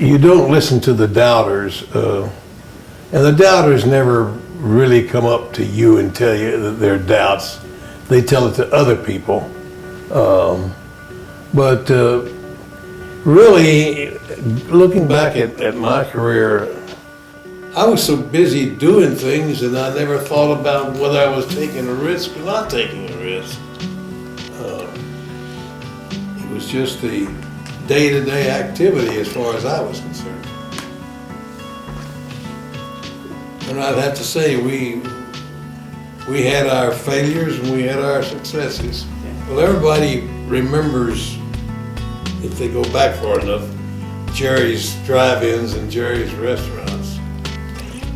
you don't listen to the doubters, and the doubters never really come up to you and tell you that their doubts. They tell it to other people. But really, looking back at my career, I was so busy doing things and I never thought about whether I was taking a risk or not taking a risk. It was just the day-to-day activity as far as I was concerned. And I'd have to say we had our failures and we had our successes. Well, everybody remembers, if they go back far enough, Jerry's drive-ins and Jerry's restaurants.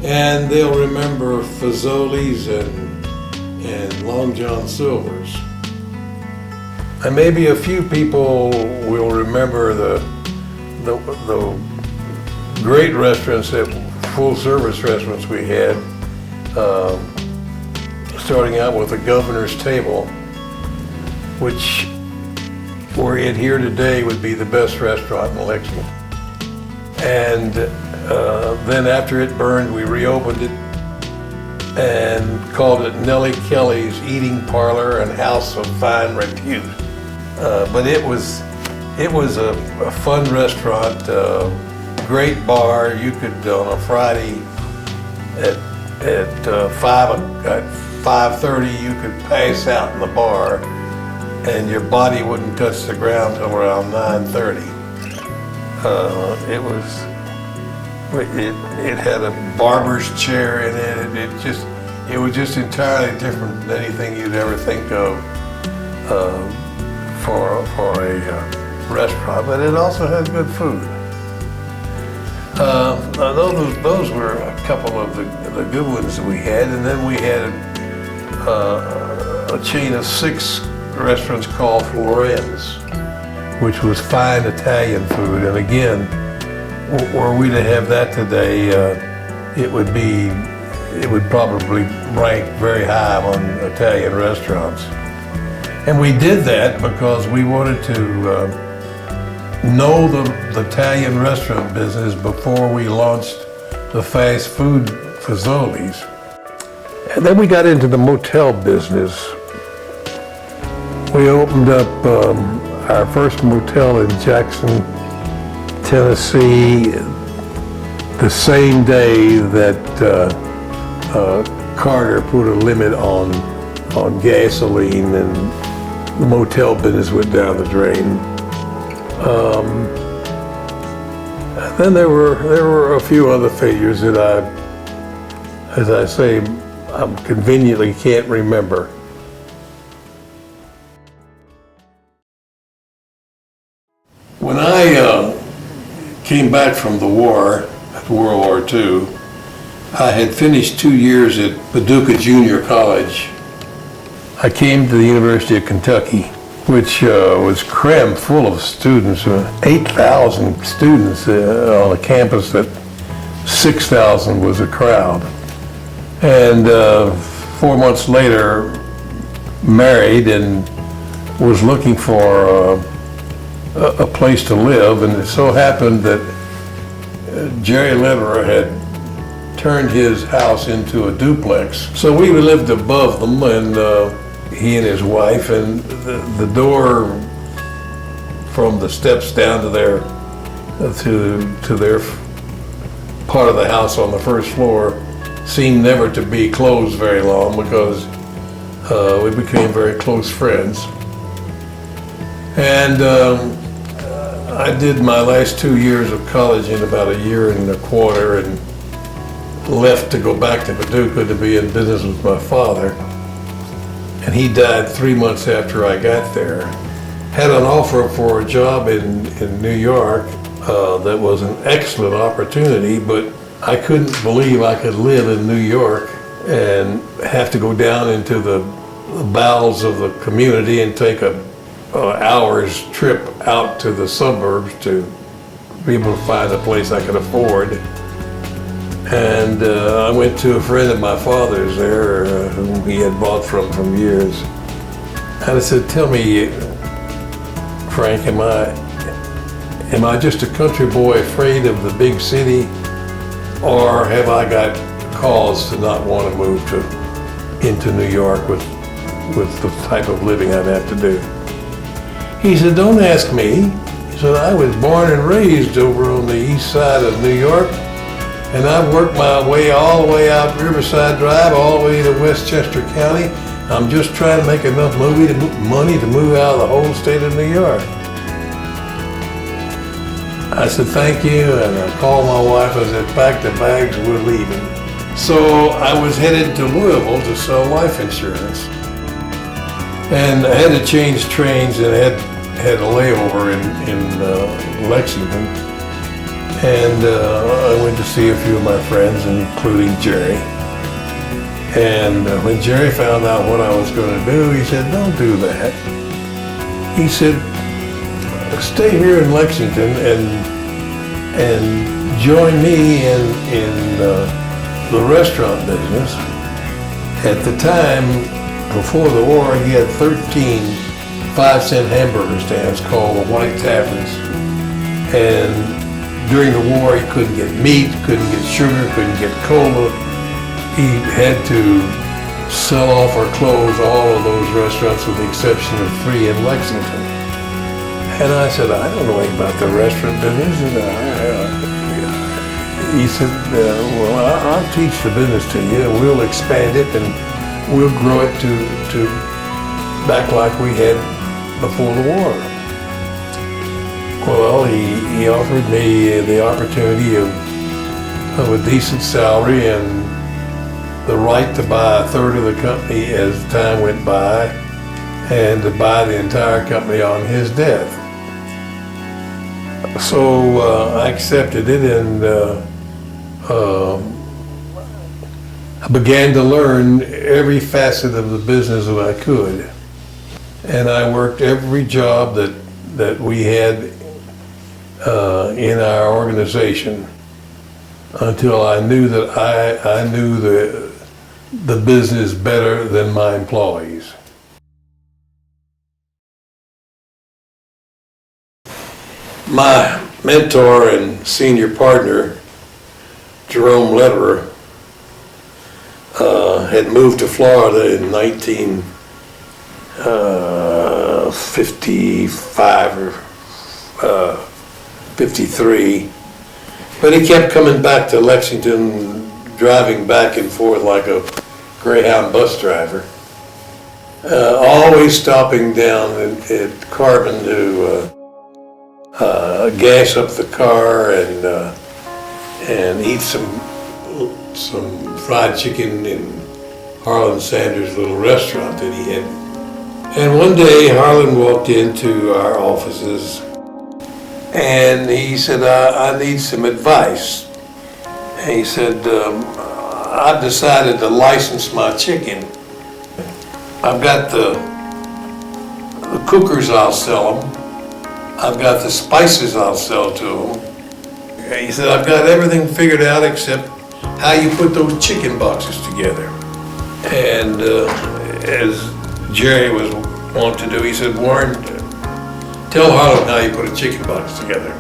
And they'll remember Fazoli's and Long John Silver's. And maybe a few people will remember the great restaurants, full-service restaurants we had, starting out with the Governor's Table, which, were it here today, would be the best restaurant in Lexington. And then after it burned, we reopened it and called it Nellie Kelly's Eating Parlor and House of Fine Repute. But it was a fun restaurant, great bar. You could, on a Friday at 5:30, you could pass out in the bar and your body wouldn't touch the ground till around 9:30. It had a barber's chair in it. It was just entirely different than anything you'd ever think of for a restaurant, but it also had good food. Those were a couple of the good ones that we had, and then we had a chain of 6 restaurants called Florenz, which was fine Italian food. And again, were we to have that today, it would probably rank very high on Italian restaurants. And we did that because we wanted to know the Italian restaurant business before we launched the fast food Fazoli's. And then we got into the motel business. We opened up our first motel in Jackson, Tennessee, the same day that Carter put a limit on gasoline and the motel business went down the drain. Then there were a few other failures that as I say, I conveniently can't remember. When I came back from the war, World War II, I had finished 2 years at Paducah Junior College. I came to the University of Kentucky, which was crammed full of students, 8,000 students on a campus that 6,000 was a crowd. And 4 months later, married and was looking for a place to live, and it so happened that Jerry Lederer had turned his house into a duplex. So we lived above them, and he and his wife, and the door from the steps down to their part of the house on the first floor seemed never to be closed very long, because we became very close friends. And I did my last 2 years of college in about a year and a quarter, and left to go back to Paducah to be in business with my father. And he died 3 months after I got there. Had an offer for a job in New York that was an excellent opportunity, but I couldn't believe I could live in New York and have to go down into the bowels of the community and take a hour's trip out to the suburbs to be able to find a place I could afford. And I went to a friend of my father's there, whom he had bought from years. And I said, "Tell me, Frank, Am I just a country boy afraid of the big city, or have I got cause to not want to move into New York with the type of living I'd have to do? He said, don't ask me. He said, I was born and raised over on the east side of New York, and I've worked my way all the way out Riverside Drive, all the way to Westchester County. I'm just trying to make enough money to move out of the whole state of New York. I said, thank you, and I called my wife. I said, pack the bags, we're leaving. So I was headed to Louisville to sell life insurance. And I had to change trains and had a layover in Lexington. And I went to see a few of my friends, including Jerry. And when Jerry found out what I was going to do, he said, don't do that. He said, stay here in Lexington and join me in the restaurant business. At the time, before the war, he had 13 5-cent hamburger stands called the White Taverns. And during the war, he couldn't get meat, couldn't get sugar, couldn't get cola. He had to sell off or close all of those restaurants with the exception of 3 in Lexington. And I said, I don't know anything about the restaurant business. And he said, well, I'll teach the business to you, and we'll expand it, and we'll grow it to back like we had before the war. Well, he offered me the opportunity of a decent salary and the right to buy a third of the company as time went by, and to buy the entire company on his death. So I accepted it, and I began to learn every facet of the business that I could. And I worked every job that we had in our organization until I knew that I knew the business better than my employees. My mentor and senior partner, Jerome Lederer, had moved to Florida in 1955 or 53, but he kept coming back to Lexington, driving back and forth like a Greyhound bus driver, always stopping down at Carbon to gas up the car and eat some fried chicken in Harlan Sanders' little restaurant that he had. And one day Harlan walked into our offices and he said, I need some advice. And he said, I've decided to license my chicken. I've got the cookers, I'll sell them. I've got the spices, I'll sell to them. And he said, I've got everything figured out except how you put those chicken boxes together. And as Jerry was wanting to do, he said, Warren, tell Harlan how you put a chicken box together.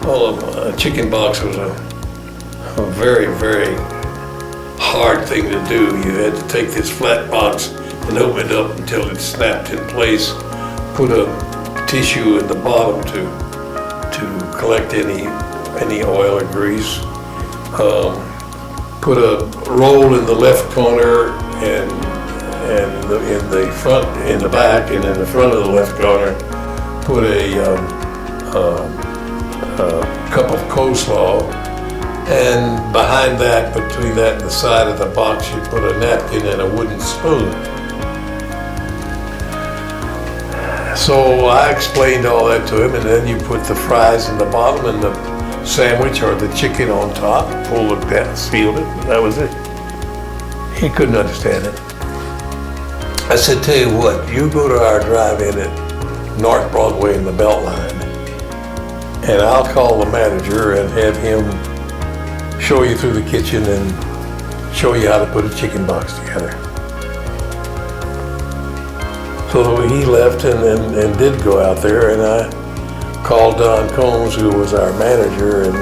Well, a chicken box was a very, very hard thing to do. You had to take this flat box and open it up until it snapped in place, put a tissue at the bottom to collect any oil or grease. Put a roll in the left corner and in the front, in the back, and in the front of the left corner, put a cup of coleslaw. And behind that, between that and the side of the box, you put a napkin and a wooden spoon. So I explained all that to him, and then you put the fries in the bottom and the sandwich or the chicken on top, pull it down, sealed it, and that was it. He couldn't understand it. I said, tell you what, you go to our drive-in at North Broadway in the Beltline, and I'll call the manager and have him show you through the kitchen and show you how to put a chicken box together. So he left and did go out there, and I called Don Combs, who was our manager, and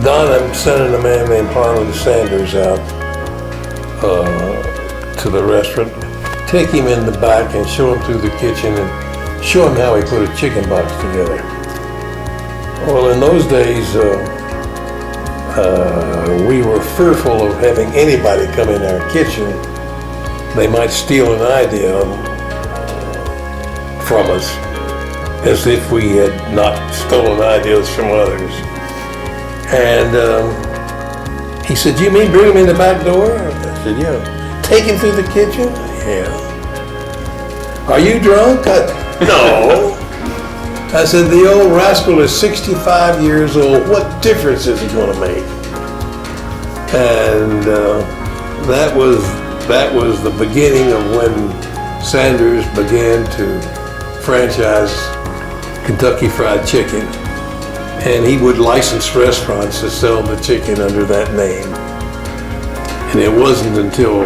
Don, I'm sending a man named Harlan Sanders out to the restaurant. Take him in the back and show him through the kitchen and show him how he put a chicken box together. Well, in those days, we were fearful of having anybody come in our kitchen. They might steal an idea from us, as if we had not stolen ideas from others. And he said, "You mean bring him in the back door?" I said, "Yeah." "Take him through the kitchen?" "Yeah." "Are you drunk?" "No." I said, "The old rascal is 65 years old. What difference is he going to make?" And that was the beginning of when Sanders began to franchise Kentucky Fried Chicken. And he would license restaurants to sell the chicken under that name. And it wasn't until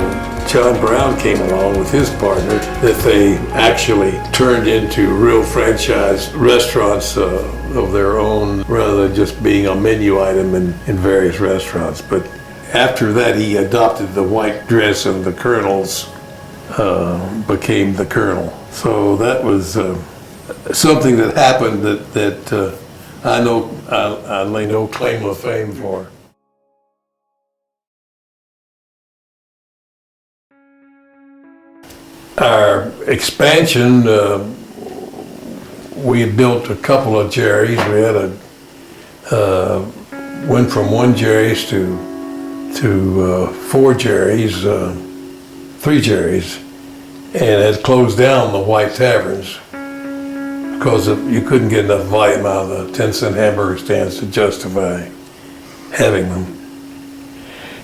John Brown came along with his partner that they actually turned into real franchise restaurants of their own, rather than just being a menu item in various restaurants. But after that, he adopted the white dress, and the Colonels became the Colonel. So that was something that happened that I lay no claim of fame for. Our expansion, we had built a couple of Jerry's. We had went from one Jerry's to 4 Jerry's, 3 Jerry's, and had closed down the White Taverns because you couldn't get enough volume out of the 10-cent hamburger stands to justify having them.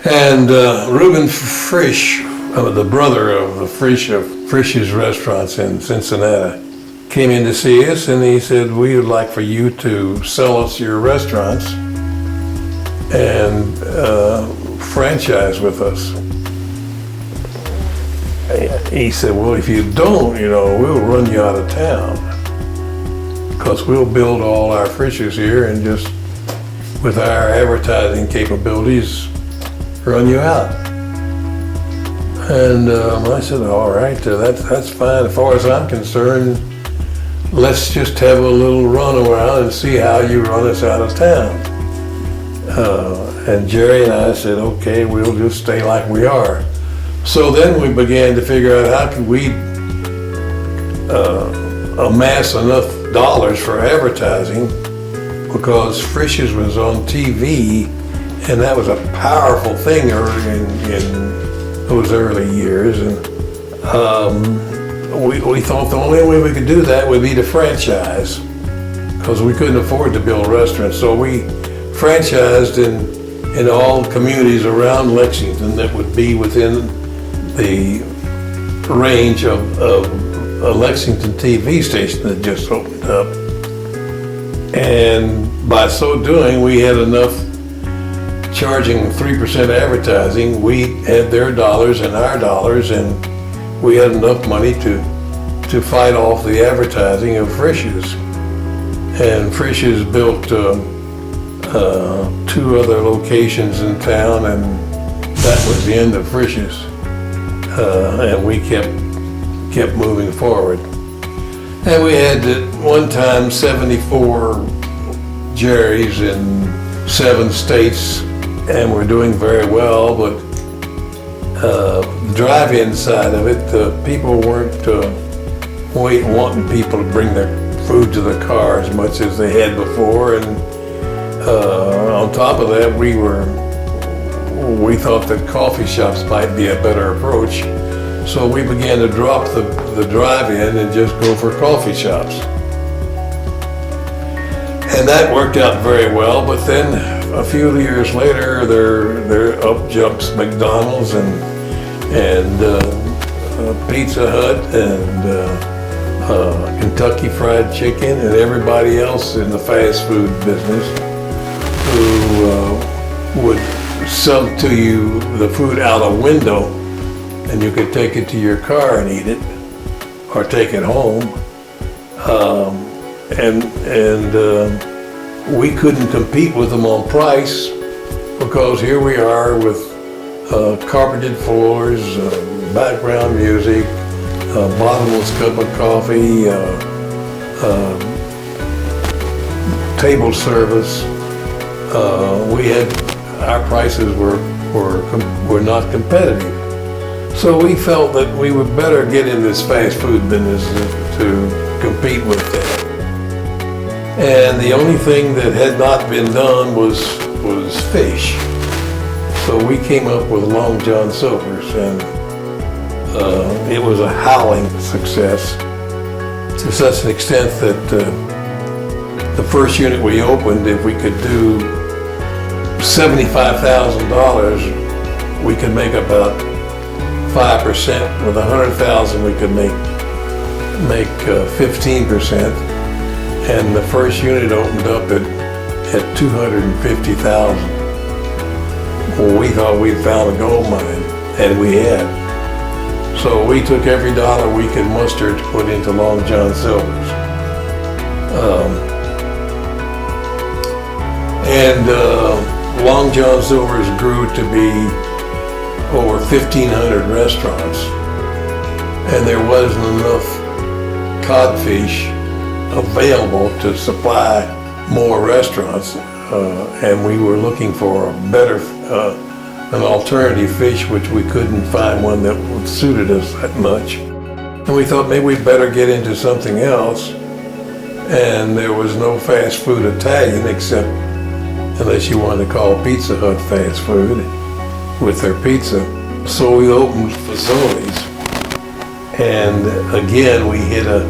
And Reuben Frisch, the brother of the Frisch's restaurants in Cincinnati, came in to see us, and he said, "We would like for you to sell us your restaurants and franchise with us." He said, "Well, if you don't, we'll run you out of town, because we'll build all our Frisch's here and just, with our advertising capabilities, run you out." And I said, "All right, that's fine. As far as I'm concerned, let's just have a little run around and see how you run us out of town." And Jerry and I said, "Okay, we'll just stay like we are." So then we began to figure out how could we amass enough dollars for advertising, because Frisch's was on TV, and that was a powerful thing in those early years. And we thought the only way we could do that would be to franchise, because we couldn't afford to build restaurants. So we franchised in all communities around Lexington that would be within the range of a Lexington TV station that just opened up. And by so doing, we had enough, charging 3% advertising. We had their dollars and our dollars, and we had enough money to fight off the advertising of Frisch's. And Frisch's built 2 other locations in town, and that was the end of Frisch's. And we kept moving forward. And we had at one time 74 Jerry's in 7 states, and we're doing very well. But the drive-in side of it, people weren't wanting people to bring their food to the car as much as they had before. And on top of that, we thought that coffee shops might be a better approach. So we began to drop the drive-in and just go for coffee shops. And that worked out very well. But then a few years later, there up jumps McDonald's and Pizza Hut and Kentucky Fried Chicken and everybody else in the fast food business who would sell to you the food out a window, and you could take it to your car and eat it, or take it home. and we couldn't compete with them on price because here we are with carpeted floors, background music, bottomless cup of coffee, table service. Our prices were not competitive. So we felt that we would better get in this fast food business to compete with them. And the only thing that had not been done was fish. So we came up with Long John Silver's, and it was a howling success to such an extent that the first unit we opened, if we could do $75,000, we could make about 5%. With $100,000, we could make 15%. And the first unit opened up at $250,000. Well, we thought we'd found a gold mine, and we had. So we took every dollar we could muster to put into Long John Silver's. Long John Silver's grew to be over 1,500 restaurants, and there wasn't enough codfish available to supply more restaurants, and we were looking for an alternative fish, which we couldn't find one that suited us that much. And we thought maybe we'd better get into something else, and there was no fast food Italian unless you wanted to call Pizza Hut fast food with their pizza. So we opened Fazoli's, and again we hit a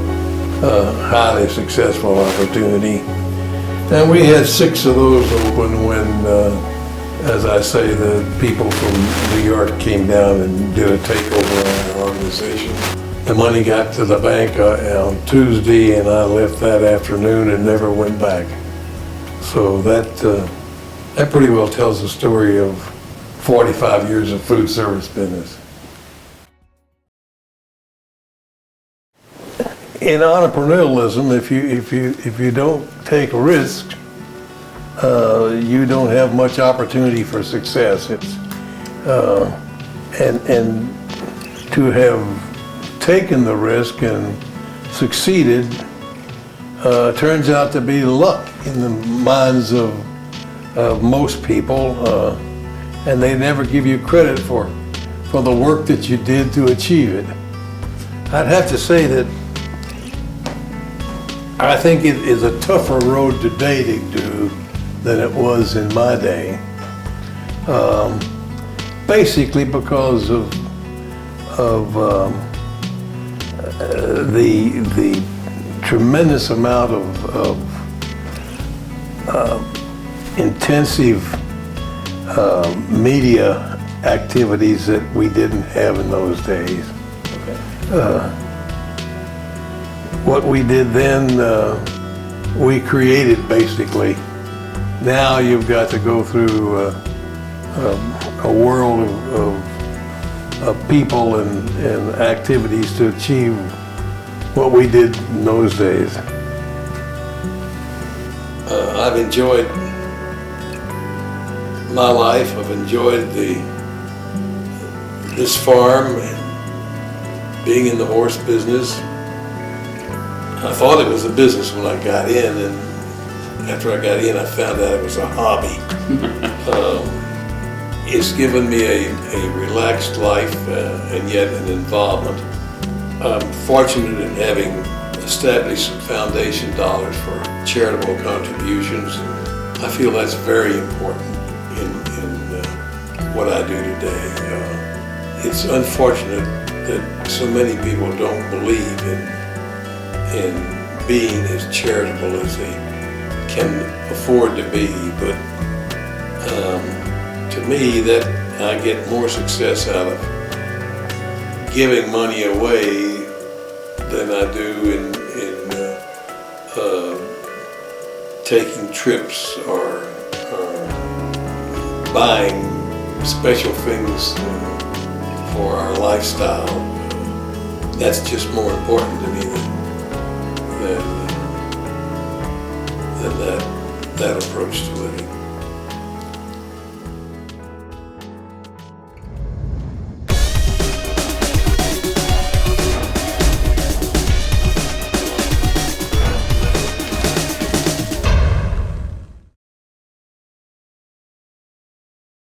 highly successful opportunity. And we had 6 of those open when, as I say, the people from New York came down and did a takeover on our organization. The money got to the bank on Tuesday, and I left that afternoon and never went back. So that pretty well tells the story of 45 years of food service business. In entrepreneurialism, if you don't take risks, you don't have much opportunity for success. And to have taken the risk and succeeded turns out to be luck in the minds of most people, and they never give you credit for the work that you did to achieve it. I'd have to say that I think it is a tougher road today to do than it was in my day. Basically because of the tremendous amount of intensive media activities that we didn't have in those days. What we did then, we created basically. Now you've got to go through a world of people and activities to achieve what we did in those days. I've enjoyed my life. I've enjoyed this farm and being in the horse business. I thought it was a business when I got in, and after I got in, I found out it was a hobby. It's given me a relaxed life and yet an involvement. I'm fortunate in having established some foundation dollars for charitable contributions. I feel that's very important in what I do today. It's unfortunate that so many people don't believe in being as charitable as they can afford to be, but to me, that I get more success out of giving money away than I do in taking trips or buying special things for our lifestyle. That's just more important to me than than that approach to it.